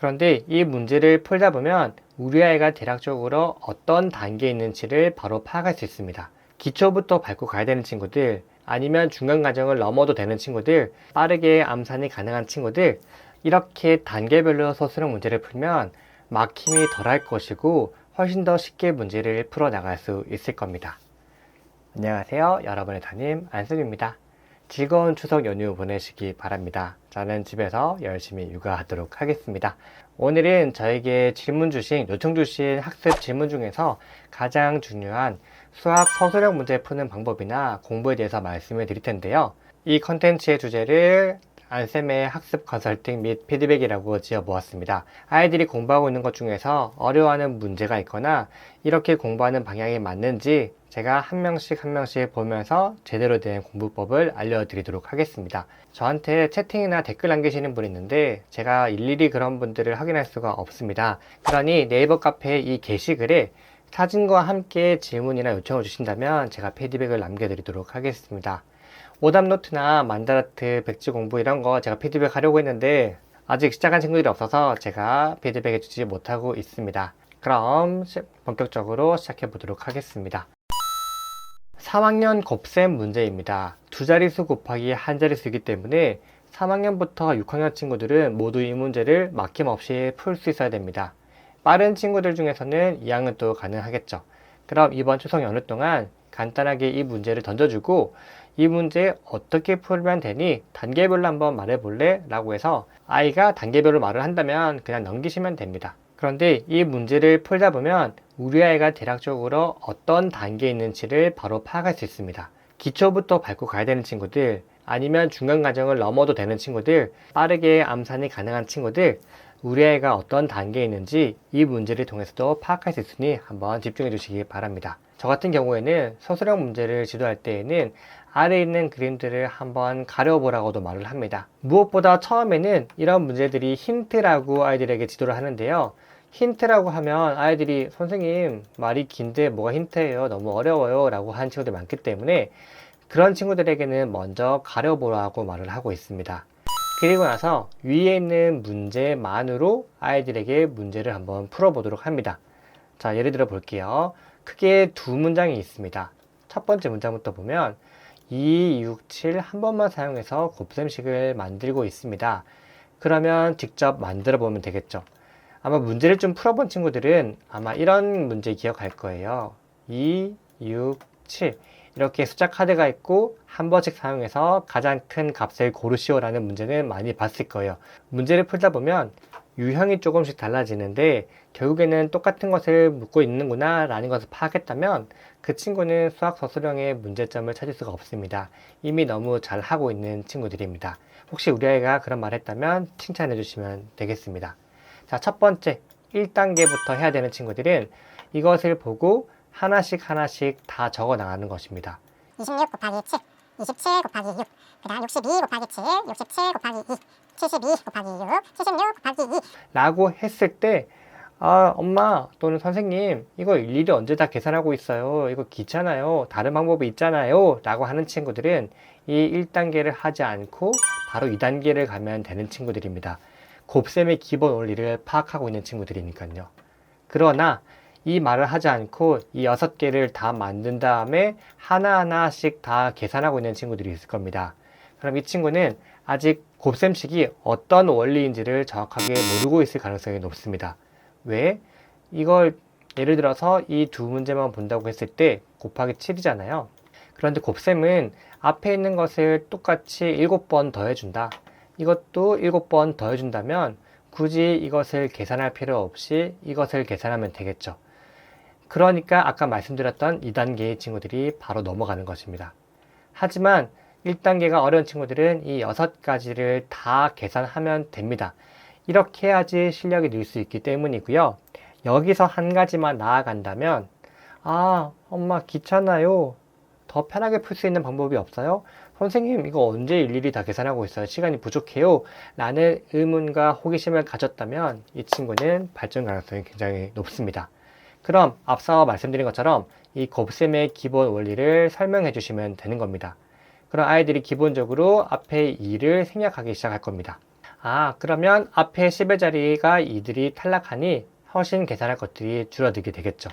그런데 이 문제를 풀다 보면 우리 아이가 대략적으로 어떤 단계에 있는지를 바로 파악할 수 있습니다. 기초부터 밟고 가야 되는 친구들, 아니면 중간 과정을 넘어도 되는 친구들, 빠르게 암산이 가능한 친구들, 이렇게 단계별로 서술형 문제를 풀면 막힘이 덜할 것이고 훨씬 더 쉽게 문제를 풀어 나갈 수 있을 겁니다. 안녕하세요. 여러분의 담임 안승입니다. 즐거운 추석 연휴 보내시기 바랍니다. 저는 집에서 열심히 육아하도록 하겠습니다. 오늘은 저에게 요청 주신 학습 질문 중에서 가장 중요한 수학 서술형 문제 푸는 방법이나 공부에 대해서 말씀을 드릴 텐데요. 이 컨텐츠의 주제를 안쌤의 학습 컨설팅 및 피드백이라고 지어 보았습니다. 아이들이 공부하고 있는 것 중에서 어려워하는 문제가 있거나 이렇게 공부하는 방향이 맞는지 제가 한 명씩 보면서 제대로 된 공부법을 알려드리도록 하겠습니다. 저한테 채팅이나 댓글 남기시는 분이 있는데 제가 일일이 그런 분들을 확인할 수가 없습니다. 그러니 네이버 카페 이 게시글에 사진과 함께 질문이나 요청을 주신다면 제가 피드백을 남겨드리도록 하겠습니다. 오답노트나 만다라트, 백지 공부 이런 거 제가 피드백 하려고 했는데 아직 시작한 친구들이 없어서 제가 피드백 해주지 못하고 있습니다. 그럼 본격적으로 시작해 보도록 하겠습니다. 3학년 곱셈 문제입니다. 두 자릿수 곱하기 한 자릿수이기 때문에 3학년부터 6학년 친구들은 모두 이 문제를 막힘없이 풀 수 있어야 됩니다. 빠른 친구들 중에서는 2학년도 가능하겠죠. 그럼 이번 추석 연휴 동안 간단하게 이 문제를 던져주고 이 문제 어떻게 풀면 되니 단계별로 한번 말해볼래? 라고 해서 아이가 단계별로 말을 한다면 그냥 넘기시면 됩니다. 그런데 이 문제를 풀다 보면 우리 아이가 대략적으로 어떤 단계에 있는지를 바로 파악할 수 있습니다. 기초부터 밟고 가야 되는 친구들, 아니면 중간 과정을 넘어도 되는 친구들, 빠르게 암산이 가능한 친구들, 우리 아이가 어떤 단계에 있는지 이 문제를 통해서도 파악할 수 있으니 한번 집중해 주시기 바랍니다. 저 같은 경우에는 서술형 문제를 지도할 때에는 아래에 있는 그림들을 한번 가려보라고도 말을 합니다. 무엇보다 처음에는 이런 문제들이 힌트라고 아이들에게 지도를 하는데요. 힌트라고 하면 아이들이 선생님 말이 긴데 뭐가 힌트예요? 너무 어려워요 라고 하는 친구들이 많기 때문에 그런 친구들에게는 먼저 가려보라고 말을 하고 있습니다. 그리고 나서 위에 있는 문제만으로 아이들에게 문제를 한번 풀어보도록 합니다. 자, 예를 들어 볼게요. 크게 두 문장이 있습니다. 첫 번째 문장부터 보면 2, 6, 7 한 번만 사용해서 곱셈식을 만들고 있습니다. 그러면 직접 만들어 보면 되겠죠. 아마 문제를 좀 풀어본 친구들은 아마 이런 문제 기억할 거예요. 2, 6, 7 이렇게 숫자 카드가 있고 한 번씩 사용해서 가장 큰 값을 고르시오라는 문제는 많이 봤을 거예요. 문제를 풀다 보면 유형이 조금씩 달라지는데 결국에는 똑같은 것을 묻고 있는구나 라는 것을 파악했다면 그 친구는 수학 서술형의 문제점을 찾을 수가 없습니다. 이미 너무 잘 하고 있는 친구들입니다. 혹시 우리 아이가 그런 말 했다면 칭찬해 주시면 되겠습니다. 자, 첫 번째 1단계부터 해야 되는 친구들은 이것을 보고 하나씩 다 적어 나가는 것입니다. 26 곱하기 7, 27 곱하기 6, 그 다음 62 곱하기 7, 67 곱하기 2, 72 곱하기 6, 76 곱하기 2 라고 했을 때 엄마 또는 선생님 이거 일일이 언제 다 계산하고 있어요. 이거 귀찮아요. 다른 방법이 있잖아요. 라고 하는 친구들은 이 1단계를 하지 않고 바로 2단계를 가면 되는 친구들입니다. 곱셈의 기본 원리를 파악하고 있는 친구들이니까요. 그러나 이 말을 하지 않고 이 6개를 다 만든 다음에 하나하나씩 다 계산하고 있는 친구들이 있을 겁니다. 그럼 이 친구는 아직 곱셈식이 어떤 원리인지를 정확하게 모르고 있을 가능성이 높습니다. 왜? 이걸 예를 들어서 이 두 문제만 본다고 했을 때 곱하기 7이잖아요. 그런데 곱셈은 앞에 있는 것을 똑같이 7번 더해준다. 이것도 7번 더해준다면 굳이 이것을 계산할 필요 없이 이것을 계산하면 되겠죠. 그러니까 아까 말씀드렸던 2단계의 친구들이 바로 넘어가는 것입니다. 하지만 1단계가 어려운 친구들은 이 6가지를 다 계산하면 됩니다. 이렇게 해야지 실력이 늘 수 있기 때문이고요. 여기서 한 가지만 나아간다면 엄마 귀찮아요. 더 편하게 풀 수 있는 방법이 없어요? 선생님 이거 언제 일일이 다 계산하고 있어요? 시간이 부족해요? 라는 의문과 호기심을 가졌다면 이 친구는 발전 가능성이 굉장히 높습니다. 그럼 앞서 말씀드린 것처럼 이 곱셈의 기본 원리를 설명해 주시면 되는 겁니다. 그럼 아이들이 기본적으로 앞에 2를 생략하기 시작할 겁니다. 그러면 앞에 10의 자리가 이들이 탈락하니 훨씬 계산할 것들이 줄어들게 되겠죠.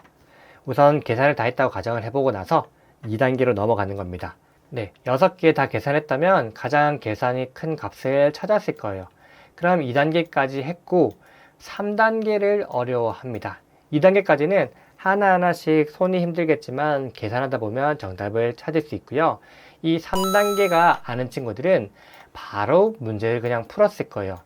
우선 계산을 다 했다고 가정을 해보고 나서 2단계로 넘어가는 겁니다. 네, 6개 다 계산했다면 가장 계산이 큰 값을 찾았을 거예요. 그럼 2단계까지 했고 3단계를 어려워합니다. 2단계까지는 하나하나씩 손이 힘들겠지만 계산하다 보면 정답을 찾을 수 있고요. 이 3단계가 아는 친구들은 바로 문제를 그냥 풀었을 거예요.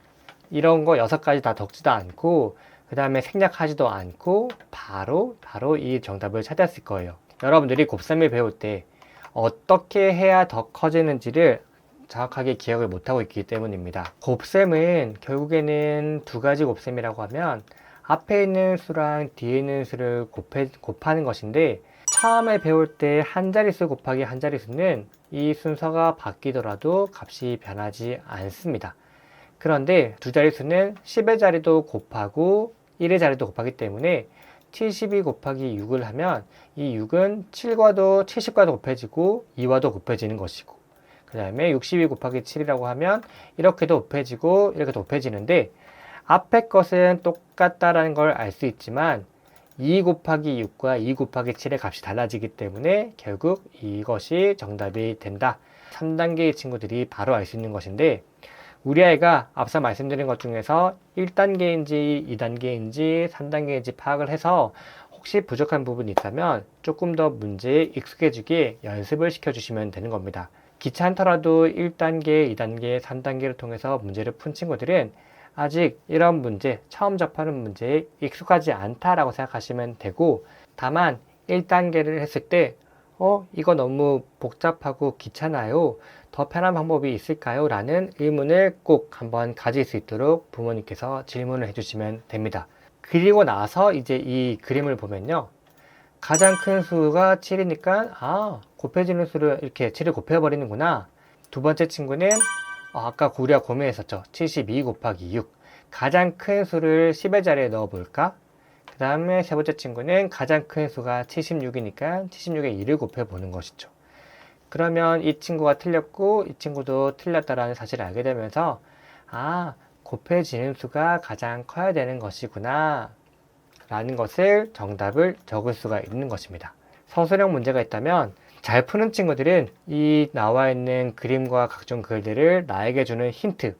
이런 거 6가지 다 적지도 않고 그 다음에 생략하지도 않고 바로 이 정답을 찾았을 거예요. 여러분들이 곱셈을 배울 때 어떻게 해야 더 커지는지를 정확하게 기억을 못하고 있기 때문입니다. 곱셈은 결국에는 2가지 곱셈이라고 하면 앞에 있는 수랑 뒤에 있는 수를 곱하는 것인데, 처음에 배울 때 한 자릿수 곱하기 한 자릿수는 이 순서가 바뀌더라도 값이 변하지 않습니다. 그런데 두 자릿수는 10의 자리도 곱하고 1의 자리도 곱하기 때문에 72 곱하기 6을 하면 이 6은 7과도 70과도 곱해지고 2와도 곱해지는 것이고, 그 다음에 62 곱하기 7이라고 하면 이렇게도 곱해지고 이렇게도 곱해지는데, 앞에 것은 똑같다라는 걸 알 수 있지만 2 곱하기 6과 2 곱하기 7의 값이 달라지기 때문에 결국 이것이 정답이 된다. 3단계의 친구들이 바로 알 수 있는 것인데, 우리 아이가 앞서 말씀드린 것 중에서 1단계인지 2단계인지 3단계인지 파악을 해서 혹시 부족한 부분이 있다면 조금 더 문제에 익숙해지게 연습을 시켜주시면 되는 겁니다. 귀찮더라도 1단계, 2단계, 3단계를 통해서 문제를 푼 친구들은 아직 이런 문제, 처음 접하는 문제에 익숙하지 않다라고 생각하시면 되고, 다만 1단계를 했을 때 이거 너무 복잡하고 귀찮아요. 더 편한 방법이 있을까요? 라는 의문을 꼭 한번 가질 수 있도록 부모님께서 질문을 해주시면 됩니다. 그리고 나서 이제 이 그림을 보면요. 가장 큰 수가 7이니까 곱해지는 수를 이렇게 7을 곱해버리는구나. 두 번째 친구는 아까 우리가 고민했었죠. 72 곱하기 6. 가장 큰 수를 10의 자리에 넣어 볼까? 그 다음에 세 번째 친구는 가장 큰 수가 76이니까 76에 1을 곱해 보는 것이죠. 그러면 이 친구가 틀렸고 이 친구도 틀렸다라는 사실을 알게 되면서 곱해지는 수가 가장 커야 되는 것이구나 라는 것을 정답을 적을 수가 있는 것입니다. 서술형 문제가 있다면 잘 푸는 친구들은 이 나와 있는 그림과 각종 글들을 나에게 주는 힌트를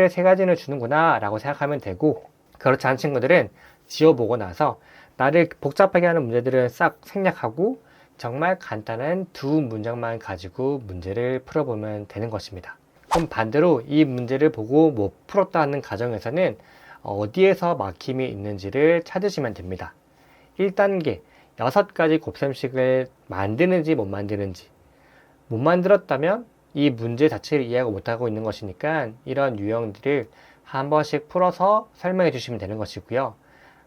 3가지는 주는구나 라고 생각하면 되고, 그렇지 않은 친구들은 지워보고 나서 나를 복잡하게 하는 문제들은 싹 생략하고 정말 간단한 2문장만 가지고 문제를 풀어보면 되는 것입니다. 그럼 반대로 이 문제를 보고 못 풀었다는 가정에서는 어디에서 막힘이 있는지를 찾으시면 됩니다. 1단계 6가지 곱셈식을 만드는지 못 만드는지, 못 만들었다면 이 문제 자체를 이해하고 못하고 있는 것이니까 이런 유형들을 한 번씩 풀어서 설명해 주시면 되는 것이고요.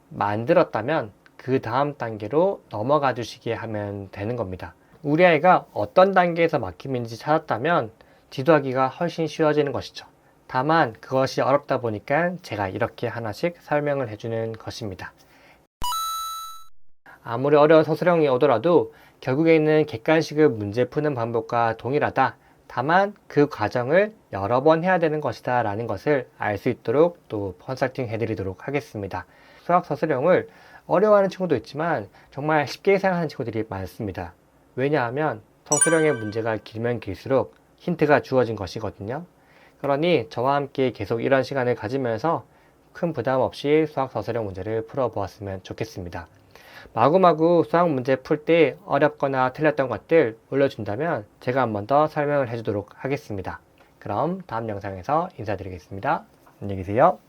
만들었다면 그 다음 단계로 넘어가 주시게 하면 되는 겁니다. 우리 아이가 어떤 단계에서 막힘인지 찾았다면 지도하기가 훨씬 쉬워지는 것이죠. 다만 그것이 어렵다 보니까 제가 이렇게 하나씩 설명을 해주는 것입니다. 아무리 어려운 서술형이 오더라도 결국에는 객관식을 문제 푸는 방법과 동일하다. 다만 그 과정을 여러 번 해야 되는 것이다 라는 것을 알 수 있도록 또 컨설팅 해드리도록 하겠습니다. 수학 서술형을 어려워하는 친구도 있지만 정말 쉽게 생각하는 친구들이 많습니다. 왜냐하면 서술형의 문제가 길면 길수록 힌트가 주어진 것이거든요. 그러니 저와 함께 계속 이런 시간을 가지면서 큰 부담 없이 수학 서술형 문제를 풀어보았으면 좋겠습니다. 마구마구 수학 문제 풀 때 어렵거나 틀렸던 것들 올려준다면 제가 한 번 더 설명을 해주도록 하겠습니다. 그럼 다음 영상에서 인사드리겠습니다. 안녕히 계세요.